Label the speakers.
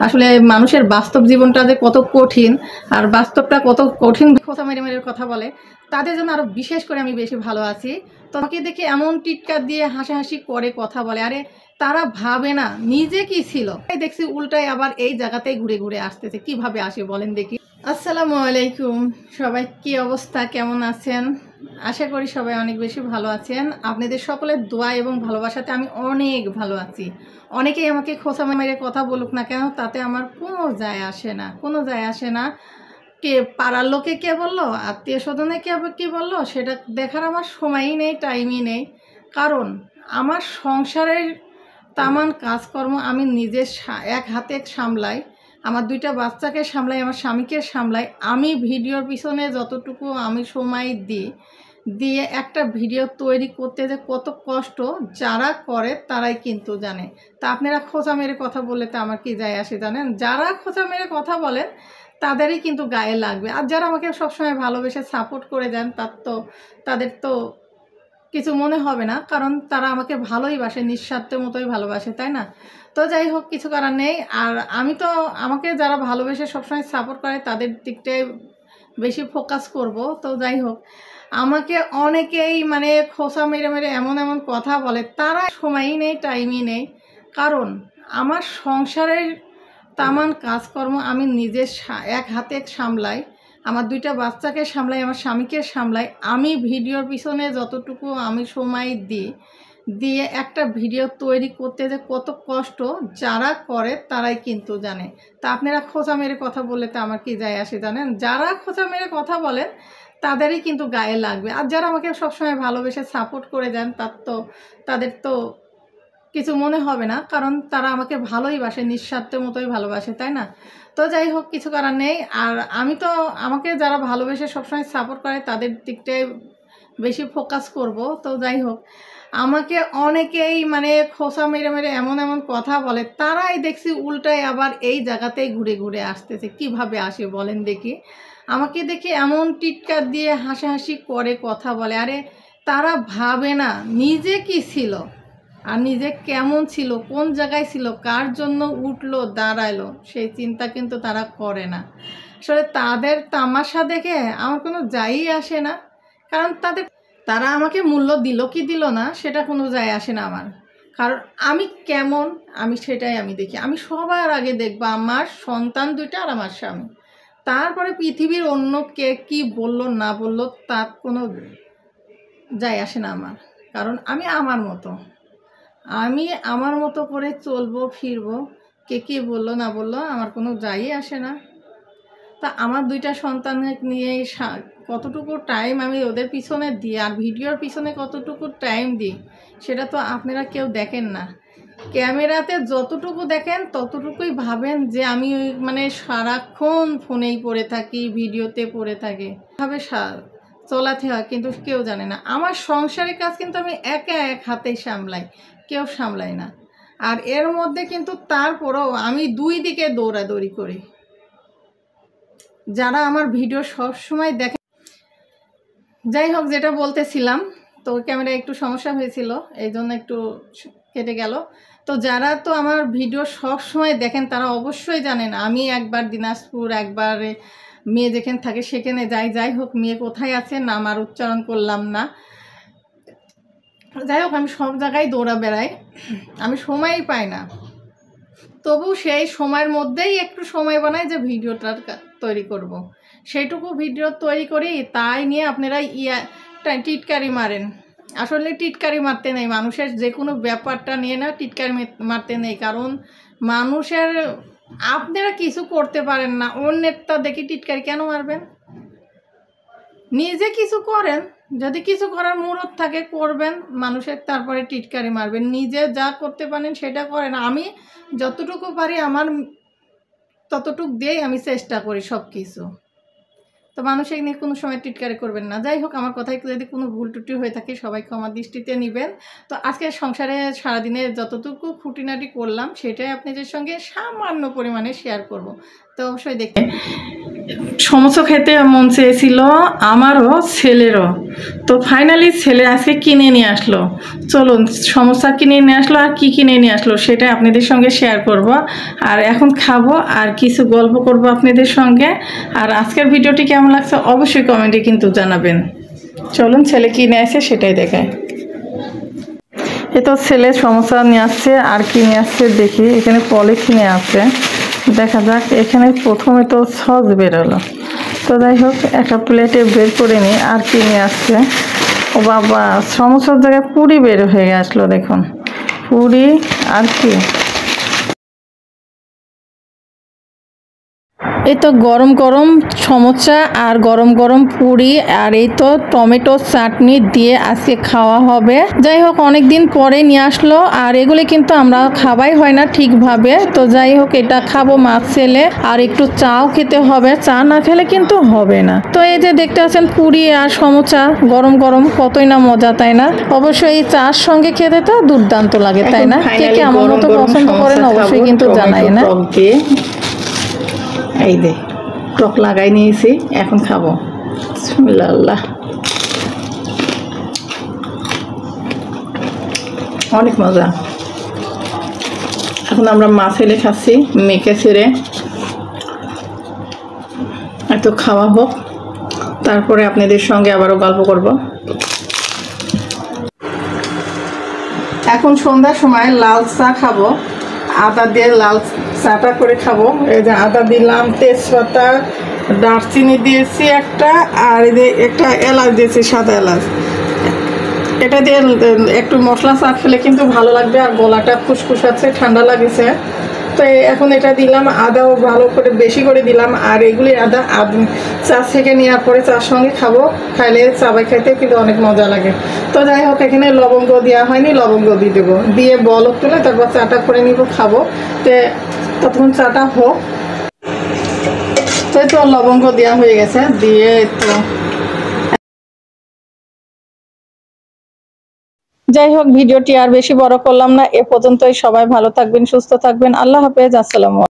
Speaker 1: আসলে মানুষের বাস্তব জীবনটা যে কত কঠিন আর বাস্তবটা কত কঠিন খোঁচা মেরে মেরে কথা বলে তাদের জন্য আরও বিশেষ করে আমি বেশি ভালো আছি। তোমাকে দেখে এমন টিটকার দিয়ে হাসাহাসি করে কথা বলে, আরে তারা ভাবে না নিজে কি ছিল। দেখছি উল্টায় আবার এই জায়গাতেই ঘুরে ঘুরে আসতেছে, কিভাবে আসে বলেন দেখি। আসসালামু আলাইকুম, সবাই কি অবস্থা, কেমন আছেন? আশা করি সবাই অনেক বেশি ভালো আছেন। আপনাদের সকলের দোয়া এবং ভালোবাসাতে আমি অনেক ভালো আছি। অনেকেই আমাকে খোঁচা মেরে কথা বলুক না কেন, তাতে আমার কোনো যায় আসে না, কোনো যায় আসে না। কে পাড়ার লোকে কে বললো, আত্মীয় স্বজনে কে কী বললো, সেটা দেখার আমার সময়ই নেই, টাইমই নেই। কারণ আমার সংসারের তামান কাজকর্ম আমি নিজে এক হাতে সামলাই, আমার দুইটা বাচ্চাকে সামলাই, আমার স্বামীকে সামলাই। আমি ভিডিওর পিছনে যতটুকু আমি সময় দিয়ে একটা ভিডিও তৈরি করতে যে কত কষ্ট যারা করে তারাই কিন্তু জানে। তা আপনারা খোঁচা মেরে কথা বললে তো আমার কি যায় আসে জানেন? যারা খোঁচা মেরে কথা বলেন তাদেরই কিন্তু গায়ে লাগবে। আর যারা আমাকে সবসময় ভালোবেসে সাপোর্ট করে দেন তাদের তো কিছু মনে হবে না, কারণ তারা আমাকে ভালোই বাসে, নিঃস্বার্থের মতোই ভালোবাসে, তাই না? তো যাই হোক, কিছু করার নেই। আর আমি তো আমাকে যারা ভালোবেসে সবসময় সাপোর্ট করে তাদের দিকটাই বেশি ফোকাস করব। তো যাই হোক, আমাকে অনেকেই মানে খোঁচা মেরে মেরে এমন এমন কথা বলে, তারা সময়ই নেই, টাইমই নেই। কারণ আমার সংসারের তামান কাজকর্ম আমি নিজে এক হাতে সামলাই, আমার দুইটা বাচ্চাকে সামলাই, আমার স্বামীকে সামলাই। আমি ভিডিওর পিছনে যতটুকু আমি সময় দিয়ে একটা ভিডিও তৈরি করতে যে কত কষ্ট যারা করে তারাই কিন্তু জানে। তা আপনারা খোঁচা মেরে কথা বললে তো আমার কি যায় আসে জানেন? যারা খোঁচা মেরে কথা বলেন তাদেরই কিন্তু গায়ে লাগবে। আর যারা আমাকে সবসময় ভালোবেসে সাপোর্ট করে দেন তাদের তো কিছু মনে হবে না, কারণ তারা আমাকে ভালোই বাসে, নিঃস্বার্থের মতোই ভালোবাসে, তাই না? তো যাই হোক, কিছু করার নেই। আর আমি তো আমাকে যারা ভালোবেসে সবসময় সাপোর্ট করে তাদের দিকটাই বেশি ফোকাস করব। তো যাই হোক, আমাকে অনেকেই মানে খোঁচা মেরে মেরে এমন এমন কথা বলে, তারাই দেখছি উল্টায় আবার এই জায়গাতেই ঘুরে ঘুরে আসতেছে, কিভাবে আসে বলেন দেখি। আমাকে দেখে এমন টিটকার দিয়ে হাসাহাসি করে কথা বলে, আরে তারা ভাবে না নিজে কি ছিল আর নিজে কেমন ছিল, কোন জায়গায় ছিল, কার জন্য উঠলো দাঁড়ালো, সেই চিন্তা কিন্তু তারা করে না। আসলে তাদের তামাশা দেখে আমার কোনো যায়ই আসে না, কারণ তারা আমাকে মূল্য দিল কি দিল না সেটা কোনো যায় আসে না আমার। কারণ আমি কেমন আমি সেটাই আমি দেখি। আমি সবার আগে দেখবো আমার সন্তান দুইটা আর আমার স্বামী, তারপরে পৃথিবীর অন্য কে কী বললো না বললো তার কোনো যায় আসে না আমার। কারণ আমি আমার মতো করে চলবো ফিরবো, কে কী বললো না বললো আমার কোনো যায়ই আসে না। তা আমার দুইটা সন্তান নিয়ে কতটুকু টাইম আমি ওদের পিছনে দিই আর ভিডিওর পিছনে কতটুকু টাইম দিই সেটা তো আপনারা কেউ দেখেন না। ক্যামেরাতে যতটুকু দেখেন ততটুকুই ভাবেন যে আমি ওই মানে সারাক্ষণ ফোনেই পড়ে থাকি, ভিডিওতে পড়ে থাকি, এভাবে চলাতে হয়, কিন্তু কেউ জানে না আমার সংসারের কাজ কিন্তু আমি একা এক হাতেই সামলাই, কেউ সামলাই না। আর এর মধ্যে কিন্তু তারপরেও আমি দুই দিকে দৌড়াদৌড়ি করি। যারা আমার ভিডিও সবসময় দেখে, যাই হোক, যেটা বলতেছিলাম, তো ক্যামেরায় একটু সমস্যা হয়েছিল, এই জন্য একটু কেটে গেল। তো যারা তো আমার ভিডিও সবসময় দেখেন তারা অবশ্যই জানেন আমি একবার দিনাজপুর, একবার মেয়ে যেখানে থাকে সেখানে যাই হোক, মেয়ে কোথায় আছে নাম আর উচ্চারণ করলাম না। যাই হোক, আমি সব জায়গায় দৌড়া বেড়াই, আমি সময়ই পাই না। তবু সেই সময়ের মধ্যেই একটু সময় বানাই যে ভিডিওটা তৈরি করব। সেইটুকু ভিডিও তৈরি করি, তাই নিয়ে আপনারা টিটকারি মারেন। আসলে টিটকারি মারতে নেই, মানুষের যে কোনো ব্যাপারটা নিয়ে না টিটকারি মারতে নেই। কারণ মানুষের আপনারা কিছু করতে পারেন না, অন্যেরটা দেখি টিটকারি কেন মারবেন? নিজে কিছু করেন, যদি কিছু করার মুরত থাকে করবেন, মানুষের তারপরে টিটকারি মারবেন। নিজে যা করতে পারেন সেটা করেন। আমি যতটুকু পারি আমার ততটুকু দিয়েই আমি চেষ্টা করি সব কিছু। তো মানুষের নিয়ে কোনো সময় টিটকারি করবেন না। যাই হোক, আমার কথায় যদি কোনো ভুল টুটি হয়ে থাকে সবাই ক্ষমা দৃষ্টিতে নেবেন। তো আজকে সংসারে সারাদিনে যতটুকু খুঁটিনাটি করলাম সেটাই আপনাদের সঙ্গে সামান্য পরিমাণে শেয়ার করব। তো অবশ্যই দেখে সমোসা খেতে মন চেয়েছিল আমারও, ছেলেরও। তো ফাইনালি ছেলে আজকে কিনে নিয়ে আসলো। চলুন সমোসা কিনে নিয়ে আসলো, আর কি কিনে নিয়ে আসলো সেটা আপনাদের সঙ্গে শেয়ার করব। আর এখন খাবো আর কিছু গল্প করব আপনাদের সঙ্গে। আর আজকের ভিডিওটি কেমন লাগছে অবশ্যই কমেন্টে কিন্তু জানাবেন। চলুন ছেলে কিনে আসে সেটাই দেখায়। এ তো ছেলে সমোসা নিয়ে আসছে, আর কি নিয়ে আসছে দেখি। এখানে পলিথিনে আছে, দেখা যাক। এখানে প্রথমে তো সস বেরোলো, তো যাই হোক একটা প্লেটে বের করে নিই আর কি নিয়ে আসছে। ও বাবা, সমোসার জায়গায় পুরি বের হয়ে আসলো, দেখুন পুরি আর কি। এই তো গরম গরম সমোসা আর গরম গরম পুরি, আর এই তো টমেটো চাটনি দিয়ে আজকে খাওয়া হবে। যাই হোক অনেক দিন পরে নিয়ে আসলো, আর এগুলি কিন্তু আমরা খাওয়াই হয় না ঠিকভাবে। তো যাই হোক এটা খাবো মাছ ছেলে, আর একটু চাও খেতে হবে, চা না খেলে কিন্তু হবে না। তো এই যে দেখতে পাচ্ছেন পুরি আর সমোসা গরম গরম, কতই না মজা, তাই না? অবশ্যই এই চার সঙ্গে খেতে তো দুর্দান্ত লাগে, তাই না? কে কে আমার মতো পছন্দ করেন অবশ্যই কিন্তু জানাই না। এই দে টক লাগাই নিয়েছি, এখন খাবো। বিসমিল্লাহ। অনেক মজা। এখন আমরা মাছ এলে খাচ্ছি মেখে ছেড়ে। এত খাওয়া হোক, তারপরে আপনাদের সঙ্গে আবারও গল্প করব। এখন সন্ধ্যার সময় লাল চা খাবো, আদা দিয়ে লাল চাটা করে খাবো। এই যে আদা দিলাম, তেজপাতা, দারচিনি দিয়েছি একটা, আর এই যে একটা এলাচ দিয়েছি, সাদা এলাচ। এটা দিয়ে একটু মশলা চা খেলে কিন্তু ভালো লাগবে, আর গলাটা ফুসফুসাচ্ছে, ঠান্ডা লাগছে। তো এখন এটা দিলাম, আদাও ভালো করে বেশি করে দিলাম। আর এগুলি আদা চা থেকে নেওয়ার পরে চার সঙ্গে খাবো, খাইলে চাবাই খাইতে কিন্তু অনেক মজা লাগে। তো যাই হোক এখানে লবঙ্গ দেওয়া হয়নি, লবঙ্গ দিয়ে দেবো, দিয়ে বলক তুলে তারপর চাটা করে নিব, খাবো। তো ততক্ষণ চাটা হোক। তো লবঙ্গ দেওয়া হয়ে গেছে, দিয়ে তো যাই হোক ভিডিওটি আর বেশি বড় করলাম না, এ পর্যন্তই। সবাই ভালো থাকবেন, সুস্থ থাকবেন। আল্লাহ হাফেজ, আসসালামু আলাইকুম।